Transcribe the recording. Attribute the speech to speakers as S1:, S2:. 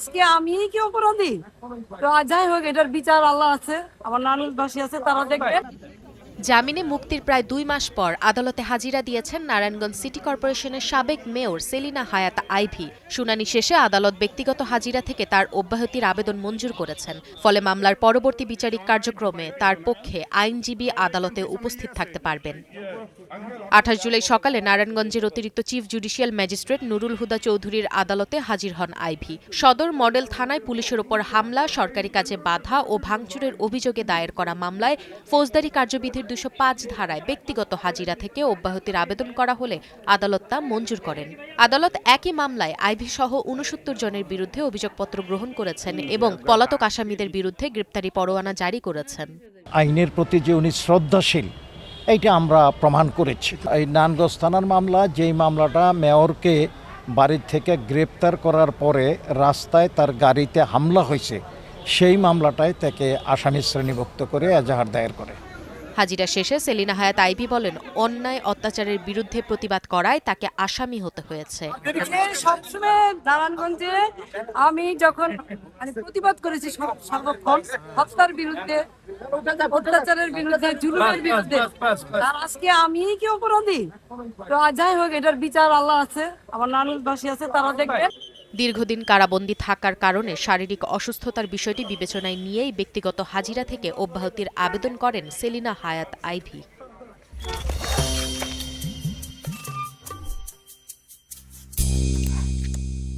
S1: আজকে আমি কি অপরাধী? তো যাই হোক, এটার বিচার আল্লাহ আছে, আমার নানুবাসী আছে, তারা দেখবে।
S2: জামিনে মুক্তির প্রায় 2 মাস পর আদালতে হাজিরা দিয়েছেন নারায়ণগঞ্জ সিটি কর্পোরেশনের সাবেক মেয়র সেলিনা হায়াত আইভী। শুনানি শেষে আদালত ব্যক্তিগত হাজিরা থেকে তার অব্যাহতির আবেদন মঞ্জুর করেছেন। ফলে মামলার পরবর্তী বিচারিক কার্যক্রমে তার পক্ষে আইনজীবী আদালতে উপস্থিত থাকতে পারবেন। 28 জুলাই সকালে নারায়ণগঞ্জের অতিরিক্ত chief judicial magistrate Nurul Huda চৌধুরীর আদালতে হাজির হন আইভী। সদর মডেল থানায় পুলিশের ওপর হামলা, সরকারি কাজে বাধা ও ভাঙচুরের অভিযোগে দায়ের করা মামলায় ফৌজদারি কার্যবিধির 205 ধারায় ব্যক্তিগত হাজিরা থেকে অব্যাহতির আবেদন করা হলে আদালত তা মঞ্জুর করেন। আদালত একই মামলায় আইভী সহ 69 জনের বিরুদ্ধে অভিযোগপত্র গ্রহণ করেছেন এবং পলাতক আসামিদের বিরুদ্ধে গ্রেপ্তারি পরোয়ানা জারি করেছেন।
S3: আইনের প্রতি যে উনি শ্রদ্ধাশীল, এইটা আমরা প্রমাণ করেছি। এই নারায়ণগঞ্জ থানার মামলা, যেই মামলাটা মেয়রকে বাড়ির থেকে গ্রেপ্তার করার পরে রাস্তায় তার গাড়িতে হামলা হয়েছে, সেই মামলাটায় তাকে আসামি শ্রেণীভুক্ত করে এজাহার দায়ের করে।
S2: হাজিরা শেষে সেলিনা হায়াত আইভী বলেন, অন্যায় অত্যাচারের বিরুদ্ধে প্রতিবাদ করায় তাকে আসামি হতে হয়েছে।
S1: সবসময় নারায়ণগঞ্জে আমি যখন প্রতিবাদ করেছি সর্বক্ষণ হত্যার বিরুদ্ধে, অত্যাচারের বিরুদ্ধে, জুলুমের বিরুদ্ধে, আর আজকে আমি কি অপরাধী? তো যাই হোক, এটার বিচার আল্লাহ আছে, আমার নানুবাসী আছে, তারা দেখবে।
S2: দীর্ঘদিন কারাবন্দী থাকার কারণে শারীরিক অসুস্থতার বিষয়টি বিবেচনায় নিয়েই ব্যক্তিগত হাজিরা থেকে অব্যাহতির আবেদন করেন সেলিনা হায়াত আইভী।